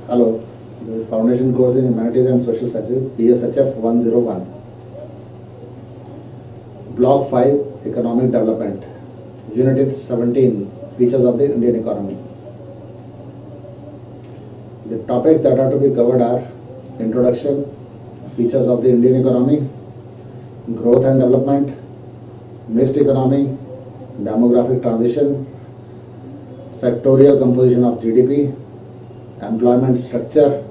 Hello, the foundation course in Humanities and Social Sciences, BSHF 101. Block 5, Economic Development. Unit 17, Features of the Indian Economy. The topics that are to be covered are Introduction, Features of the Indian Economy, Growth and Development, Mixed Economy, Demographic Transition, Sectorial Composition of GDP, Employment Structure,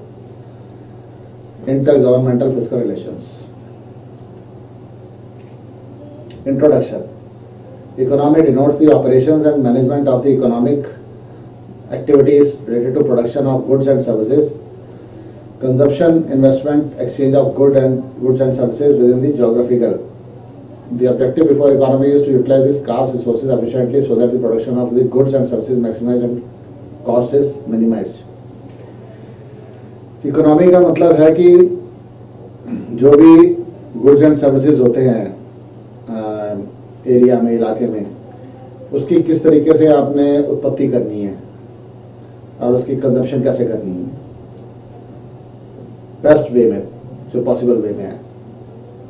Intergovernmental Fiscal Relations. Introduction. Economy denotes the operations and management of the economic activities related to production of goods and services, consumption, investment, exchange of goods and services within the geographical. The objective before economy is to utilize the scarce resources efficiently so that the production of the goods and services maximized and cost is minimized. Economy का मतलब है कि जो भी goods and services होते हैं area में, इलाके में, उसकी किस तरीके से आपने उत्पत्ति करनी है और उसकी कंजम्पशन कैसे करनी है बेस्ट वे में, जो पॉसिबल वे में है,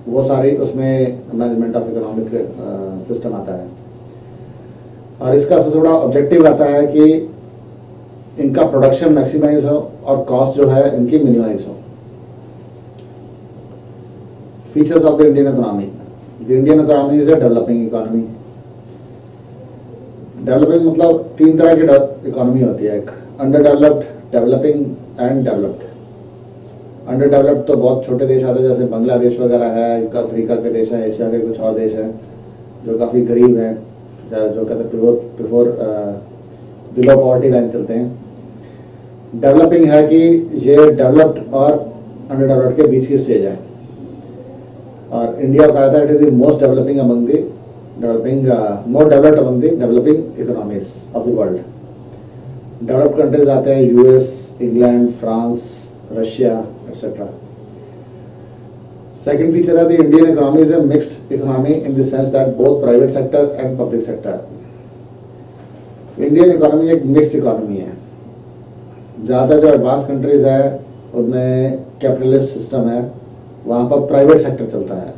वो सारी उसमें मैनेजमेंट ऑफ इकोनॉमिक सिस्टम आता है। और इसका सबसे बड़ा ऑब्जेक्टिव आता है कि इनका प्रोडक्शन मैक्सिमाइज हो और कॉस्ट जो है इनकी मिनिमाइज हो। Features of the Indian economy. The Indian economy is a developing economy. Developing मतलब तीन तरह की इकोनॉमी होती है, एक under developed, developing and developed. Under developed तो बहुत छोटे देश आते हैं, जैसे बांग्लादेश वगैरह है, अफ्रीका के देश हैं, एशिया के कुछ और देश हैं जो काफ़ी गरीब हैं, जो कहते हैं बिफोर बिलो पॉवर्टी लाइन चलते हैं। डेवलपिंग है कि ये डेवलप्ड और अंडर डेवलप्ड के बीच की स्टेज है। और इंडिया का कहता है it is the most developing among the most developed among the developing economies of the world. Developed countries आते हैं US, England, France, Russia etcetera. Second feature है the Indian economy is a mixed economy in the sense that both private sector and public sector. Indian economy एक mixed economy है। ज़्यादा जो advance countries है उनमें capitalist system है, वहाँ पर प्राइवेट सेक्टर चलता है।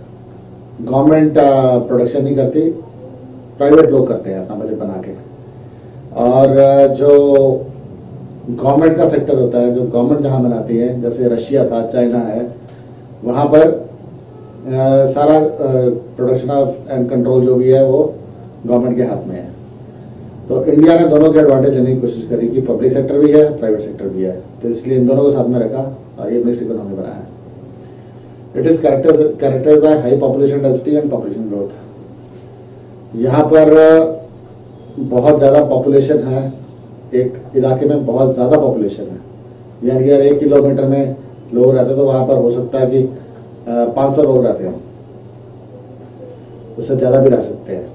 गवर्नमेंट प्रोडक्शन नहीं करती, प्राइवेट लोग करते हैं अपना बजट बना के। और जो गवर्नमेंट का सेक्टर होता है, जो गवर्नमेंट जहाँ बनाती है, जैसे रशिया था, चाइना है, वहाँ पर सारा प्रोडक्शन ऑफ एंड कंट्रोल जो भी है वो गवर्नमेंट के हाथ में है। तो इंडिया ने दोनों के एडवांटेज लेने की कोशिश करी कि पब्लिक सेक्टर भी है, प्राइवेट सेक्टर भी है, तो इसलिए इन दोनों को साथ में रखा और ये मिक्स्ड इकोनॉमी बनाया। It is characterised by high population density and population growth. यहाँ पर बहुत ज़्यादा पॉपुलेशन है, एक इलाके में बहुत ज़्यादा पॉपुलेशन है, यानी अगर 1 किलोमीटर में लोग रहते तो वहाँ पर हो सकता है कि 500 लोग रहते हैं, उससे ज़्यादा भी रह सकते हैं।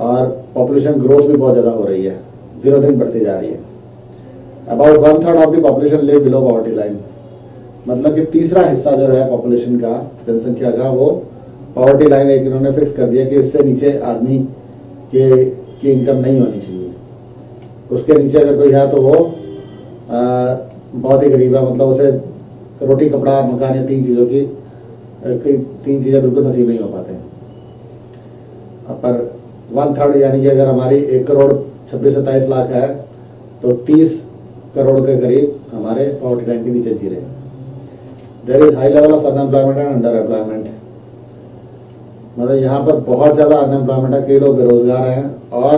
और पॉपुलेशन ग्रोथ भी बहुत ज़्यादा हो रही है, दिनों दिन बढ़ती जा रही है। About 1/3 of the population live below poverty line, मतलब कि तीसरा हिस्सा जो है पॉपुलेशन का, जनसंख्या का, वो पॉवर्टी लाइन एक इन्होंने फिक्स कर दिया कि इससे नीचे आदमी की इनकम नहीं होनी चाहिए। उसके नीचे अगर कोई है तो वो बहुत ही गरीब है, मतलब उसे रोटी, कपड़ा, मकान, या तीन चीज़ें बिल्कुल नसीब नहीं हो पाते। पर 1/3 यानी कि अगर हमारी 1,26,27 लाख है तो 30 करोड़ के करीब हमारे पॉवर्टी लाइन के नीचे जी रहे हैं। There is high level of unemployment and under employment, मतलब यहाँ पर बहुत ज़्यादा अनएम्प्लॉयमेंट है, कई लोग बेरोजगार हैं और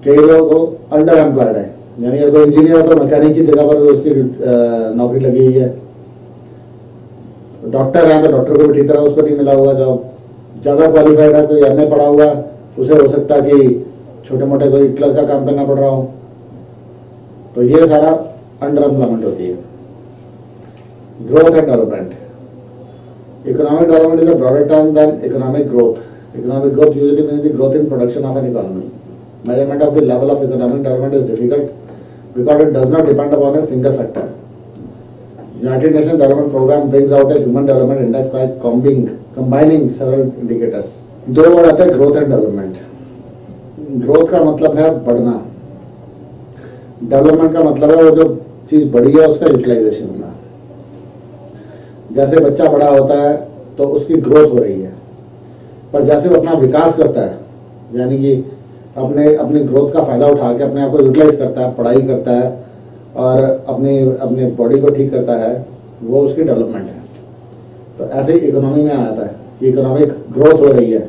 कई लोग अंडर एम्प्लॉयड है, यानी अगर कोई इंजीनियर है तो मैकेनिक की जगह पर उसकी नौकरी लगी हुई है। डॉक्टर है तो डॉक्टर को भी ठीक तरह उसको नहीं मिला हुआ जॉब। ज़्यादा क्वालिफाइड है, कोई एमए पढ़ा हुआ, उसे हो सकता है कि छोटे मोटे कोई क्लर्क का काम करना पड़ रहा हो। तो ये सारा अंडर एम्प्लॉयमेंट होती है। Growth and development. Economic development is a broader term than economic growth. Economic growth usually means the growth in production of an economy. Measurement of the level of economic development is difficult because it does not depend upon a single factor. United Nations Development Program brings out a human development index by combining several indicators. दो word आते हैं growth and development. Growth का मतलब है बढ़ना, development का मतलब है वो जो चीज बढ़ी है उसका यूटिलाइजेशन होना। जैसे बच्चा बड़ा होता है तो उसकी ग्रोथ हो रही है, पर जैसे वो अपना विकास करता है, यानी कि अपनी ग्रोथ का फायदा उठा के अपने आप को यूटिलाइज करता है, पढ़ाई करता है और अपनी बॉडी को ठीक करता है, वो उसकी डेवलपमेंट है। तो ऐसे ही इकोनॉमी में आता है कि इकोनॉमिक ग्रोथ हो रही है,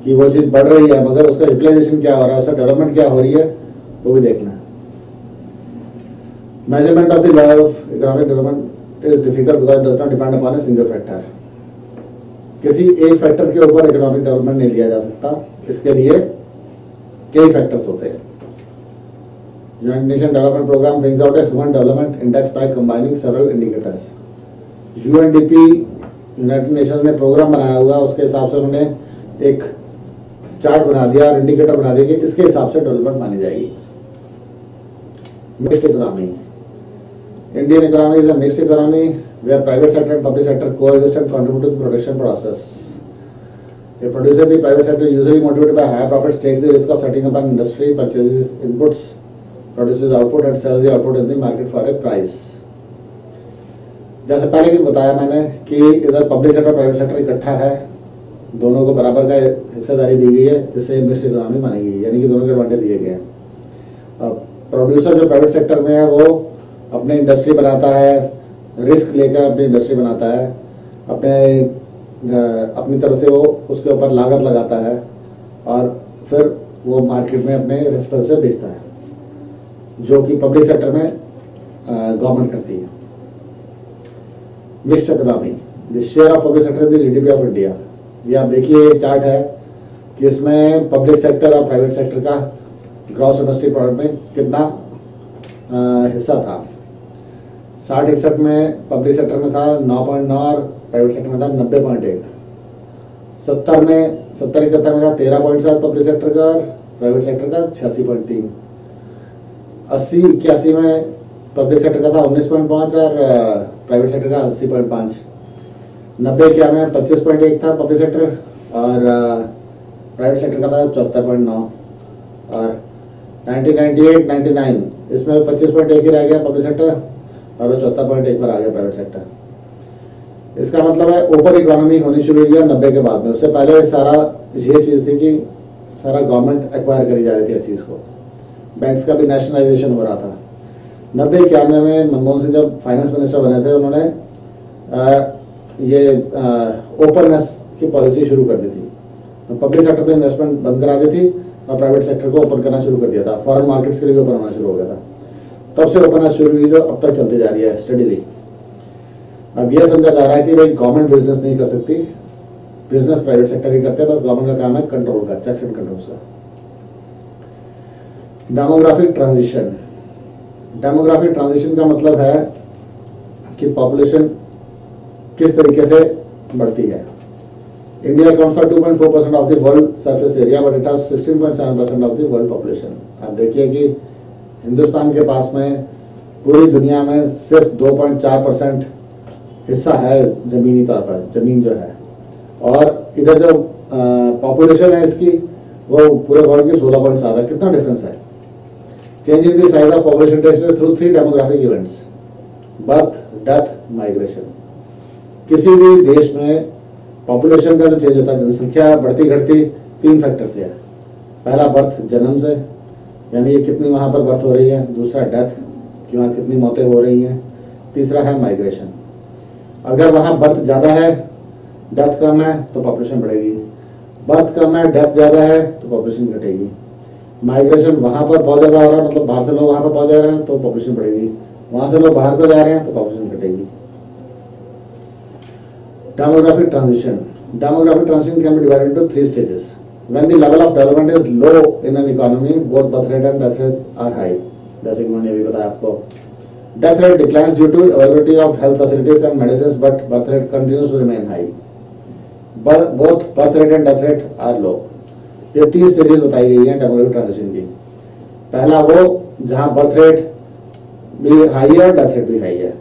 कि वो चीज़ बढ़ रही है, मगर उसका यूटिलाइजेशन क्या हो रहा है, उसका डेवलपमेंट क्या हो रही है, वो भी देखना है। Measurement of the law of economic development is difficult because does not depend upon a single factor. किसी एक फैक्टर के ऊपर इकोनॉमिक डेवलपमेंट नहीं लिया जा सकता, इसके लिए कई फैक्टर्स होते हैं। United Nation Development Programme brings out a human development index by combining several indicators. UNDP United Nation ने प्रोग्राम बनाया हुआ, उसके हिसाब से उन्होंने एक चार्ट बना दिया और इंडिकेटर बना दिया कि इसके हिसाब से डेवलपमेंट मानी जाएगी। Mixed economy, Indian economy is a mixed economy where private sector and public sector coexist and contribute to the production process. A producer in the private sector, usually motivated by higher profits, takes the risk of setting up an industry, purchases inputs, produces output and sells the output in the market for a price. जैसे पहले भी बताया मैंने कि इधर public sector private sector इकट्ठा है, दोनों को बराबर का हिस्सेदारी दी गई है, जिससे मिक्स्ड इकोनॉमी मानी गई है, यानी कि दोनों के एडवांटेज दिए गए हैं। प्रोड्यूसर जो प्राइवेट सेक्टर में है वो अपने इंडस्ट्री बनाता है, रिस्क लेकर अपनी इंडस्ट्री बनाता है, अपनी तरफ से वो उसके ऊपर लागत लगाता है और फिर वो मार्केट में अपने रिस्क से बेचता है, जो कि पब्लिक सेक्टर में गवर्नमेंट करती है। Mixed economy, the share of public sector in the GDP of India. ये आप देखिए एक चार्ट है कि इसमें पब्लिक सेक्टर और प्राइवेट सेक्टर का ग्रॉस डोमेस्टिक प्रोडक्ट में कितना हिस्सा था। 60-61 में पब्लिक सेक्टर में था 9.9 और प्राइवेट सेक्टर में था 90.1। 70-71 में था 13.7 पब्लिक सेक्टर का और प्राइवेट सेक्टर का 86.3। 80-81 में पब्लिक सेक्टर का था 19.5 और प्राइवेट सेक्टर का 80.5। 90-91 में 25.1 था पब्लिक सेक्टर और प्राइवेट सेक्टर का था 74.9। और 1998-99 इसमें 25.1 ही रह गया पब्लिक सेक्टर और वो 74.1 पर आ गया प्राइवेट सेक्टर। इसका मतलब है ओपन इकोनॉमी होनी शुरू हुई है 90 के बाद में। उससे पहले सारा ये चीज़ थी कि सारा गवर्नमेंट एक्वायर करी जा रही थी हर चीज़ को, बैंक्स का भी नेशनलाइजेशन हो रहा था। 90-91 में मनमोहन सिंह जब फाइनेंस मिनिस्टर बने थे, उन्होंने ये ओपननेस की पॉलिसी शुरू कर दी थी। पब्लिक सेक्टर पे इन्वेस्टमेंट बंद करा दी थी और प्राइवेट सेक्टर को ओपन करना शुरू कर दिया था। फॉरेन मार्केट्स के लिए भी ओपन होना शुरू हो गया था। तब से ओपननेस शुरू हुई जो अब तक चलती जा रही है स्टडीली। अब यह समझा जा रहा है कि भाई गवर्नमेंट बिजनेस नहीं कर सकती, बिजनेस प्राइवेट सेक्टर ही करते हैं, बस गवर्नमेंट का काम है कंट्रोल का, चेक्स एंड कंट्रोल्स का। डेमोग्राफिक ट्रांजिशन, डेमोग्राफिक ट्रांजिशन का मतलब है कि पॉपुलेशन किस तरीके से बढ़ती है। India accounts for 2.4% of the world surface area but it has 16.7% of the world population. आप देखिए कि हिंदुस्तान के पास में पूरी दुनिया में सिर्फ 2.4% हिस्सा है जमीनी तौर पर, जमीन जो है, और इधर जो पॉपुलेशन है इसकी वो पूरे वर्ल्ड की 16.7 है। कितना डिफरेंस है। Change in the size of population test through 3 demographic events, birth, death, migration. किसी भी देश में पॉपुलेशन का जो चेंज होता है, जनसंख्या बढ़ती घटती 3 फैक्टर से है। पहला बर्थ, जन्म से, यानी ये कितनी वहां पर बर्थ हो रही है। दूसरा डेथ, कि वहाँ कितनी मौतें हो रही हैं। तीसरा है माइग्रेशन, अगर वहां बर्थ ज्यादा है, डेथ कम है तो पॉपुलेशन बढ़ेगी। बर्थ कम है, डेथ ज्यादा है तो पॉपुलेशन घटेगी। माइग्रेशन वहां पर बहुत ज्यादा हो रहा है, मतलब बाहर से लोग वहां पर पहुंच जा रहे हैं तो पॉपुलेशन बढ़ेगी। वहां से लोग बाहर को जा रहे हैं तो पॉपुलेशन घटेगी। Demographic transition, demographic transition can be divided into 3 stages. When the level of development is low in an economy, both birth rate and death rate are high. जैसे कि मैंने अभी बताया आपको, death rate declines due to availability of health facilities and medicines, but birth rate continues to remain high. Both birth rate and death rate are low. ये 3 stages बताई गई हैं डेमोग्राफिक ट्रांजिशन की। पहला वो जहां बर्थ रेट भी high है और डेथ रेट भी हाई है,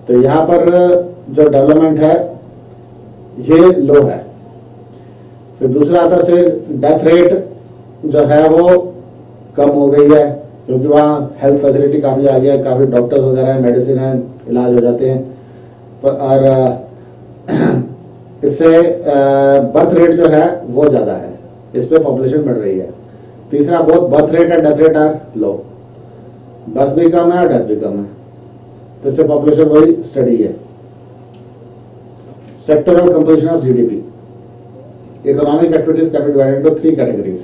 तो यहाँ पर जो डेवलपमेंट है ये लो है। फिर दूसरा आता है स्टेज, डेथ रेट जो है वो कम हो गई है, क्योंकि वहाँ हेल्थ फैसिलिटी काफ़ी आ गया है, काफ़ी डॉक्टर्स वगैरह हैं, मेडिसिन है, इलाज हो जाते हैं। और इससे बर्थ रेट जो है वो ज़्यादा है, इस पर पॉपुलेशन बढ़ रही है। तीसरा, बहुत birth rate and death rate are low, birth भी कम है और डेथ भी कम है, तो इससे पॉपुलेशन वही स्टडी है। Sectoral composition of GDP, economic activities can be divided into 3 categories: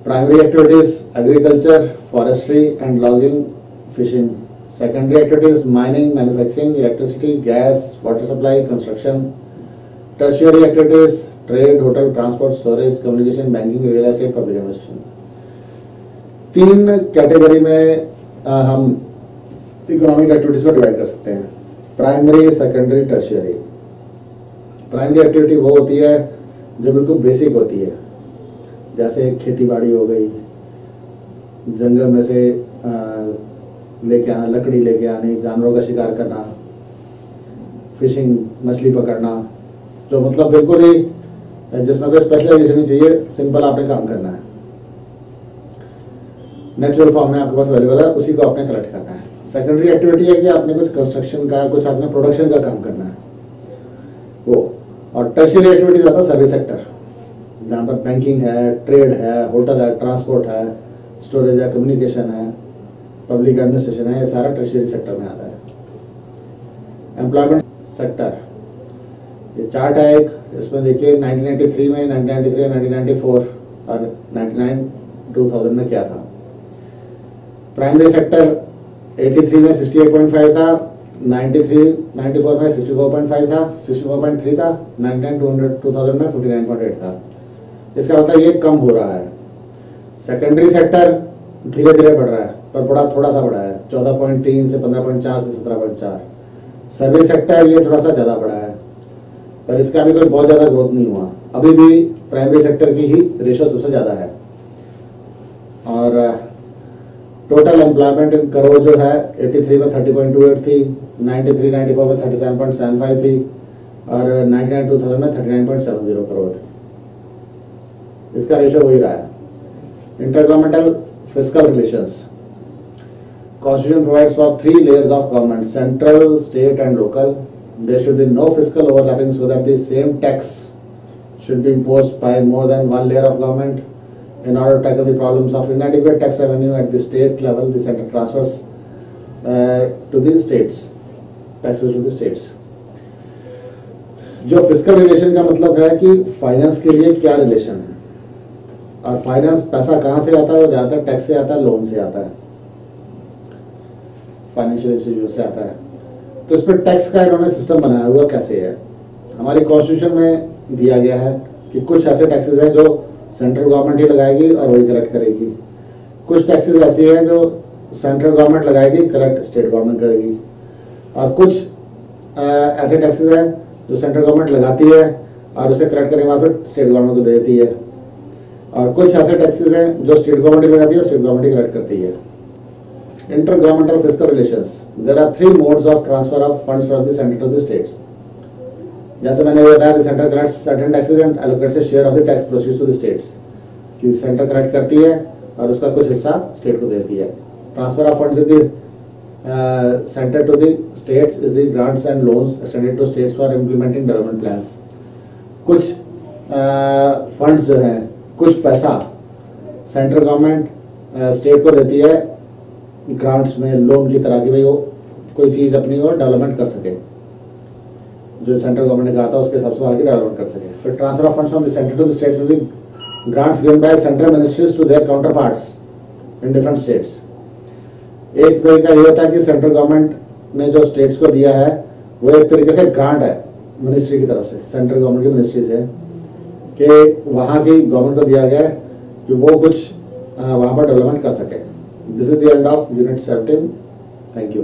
primary activities agriculture, forestry and logging, fishing; secondary activities mining, manufacturing, electricity, gas, water supply, construction; tertiary activities trade, hotel, transport, storage, communication, banking, real estate, public administration। 3 category में हम economic activities को divide कर सकते हैं: primary, secondary, tertiary. Primary activity वो होती है जो बिल्कुल बेसिक होती है, जैसे खेती बाड़ी हो गई, जंगल में से लेके आना, लकड़ी लेके आनी, जानवरों का शिकार करना, फिशिंग, मछली पकड़ना, जो मतलब बिल्कुल ही जिसमें कोई स्पेशलाइजेशन नहीं चाहिए, सिंपल आपने काम करना है, नेचुरल फॉर्म में आपके पास अवेलेबल है, उसी को आपने कलेक्ट करना है। सेकेंडरी एक्टिविटी है कि आपने कुछ कंस्ट्रक्शन का, कुछ आपने प्रोडक्शन का काम करना है वो। और टर्शियरी एक्टिविटीज आता है सर्विस सेक्टर, जहाँ पर बैंकिंग है, ट्रेड है, होटल है, ट्रांसपोर्ट है, स्टोरेज है, कम्युनिकेशन है, पब्लिक एडमिनिस्ट्रेशन है, ये सारा टर्शियरी सेक्टर में आता है। एम्प्लॉयमेंट सेक्टर, ये चार्ट है एक, इसमें देखिए 1993 में, 1993, 1994 और 99, 2000 में क्या था। प्राइमरी सेक्टर 83 में 68.5 था, 93, 94 में 64.5 था, 64.3 था, 99, 2000 में 59.8 था। इसका मतलब ये कम हो रहा है। सेकेंडरी सेक्टर धीरे धीरे बढ़ रहा है, पर थोड़ा सा बढ़ा है, 14.3 से 15.4 से 17.4। सर्विस सेक्टर ये थोड़ा सा ज़्यादा बढ़ा है, पर इसका भी कोई बहुत ज़्यादा ग्रोथ नहीं हुआ। अभी भी प्राइमरी सेक्टर की ही रेशो सबसे ज़्यादा है। और टोटल एम्प्लॉयमेंट इन करोड़ जो है 83 में 30.28 थी, 93, 94 में 37.75 थी, और 99, 2000 में 39.70 करोड़ थी। इसका रेशो वही रहा है। Intergovernmental fiscal relations, Constitution provides for 3 layers of government: central, state and local. There should be no fiscal overlapping so that the same tax should be imposed by more than one layer of government. In order to tackle the problems of inadequate tax revenue at the state level, the center transfers to the states, taxes to the states. जो fiscal relation का मतलब है कि finance के लिए क्या relation है, और फाइनेंस पैसा कहाँ से आता है, वो ज़्यादातर टैक्स से आता है, लोन से आता है, फाइनेंशियल इंस्टीट्यूट से आता है। तो इस पर टैक्स का इन्होंने सिस्टम बनाया हुआ कैसे है। हमारी कॉन्स्टिट्यूशन में दिया गया है कि कुछ ऐसे टैक्सेस हैं जो सेंट्रल गवर्नमेंट ही लगाएगी और वही कलेक्ट करेगी, कुछ टैक्सेस ऐसी हैं जो सेंट्रल गवर्नमेंट लगाएगी, कलेक्ट स्टेट गवर्नमेंट करेगी, और कुछ ऐसे टैक्सेस हैं जो सेंट्रल गवर्नमेंट लगाती है और उसे कलेक्ट करने के बाद फिर स्टेट गवर्नमेंट को दे देती है, और कुछ ऐसे टैक्सेस हैं जो स्टेट गवर्नमेंट ही लगाती है, स्टेट गवर्नमेंट ही कलेक्ट करती है। Intergovernmental fiscal relations. There are 3 modes of transfer of funds from the center to the states. जैसे मैंने बताया, the center collects certain taxes and allocates a share of the tax proceeds to the states. कि centre collect करती है और उसका कुछ हिस्सा स्टेट को देती है। Transfer of funds in the center to the states is the grants and loans extended to states for implementing development plans. कुछ फंड्स जो हैं, कुछ पैसा सेंट्रल गवर्नमेंट स्टेट को देती है ग्रांट्स में, लोन की तरह की, भाई वो कोई चीज़ अपनी और डेवलपमेंट कर सके, जो सेंट्रल गवर्नमेंट ने कहा था उसके हिसाब से आगे डेवलपमेंट कर सके। फिर transfer of funds from the centre to the states is the grants given by central ministries to their counter parts in different states. एक तरीका ये होता है कि सेंट्रल गवर्नमेंट ने जो स्टेट्स को दिया है वो एक तरीके से ग्रांट है मिनिस्ट्री की तरफ से, सेंट्रल गवर्नमेंट की मिनिस्ट्री से, कि वहाँ की गवर्नमेंट को दिया गया है कि वो कुछ वहाँ पर डेवलपमेंट कर सके। This is the end of Unit 17. Thank you.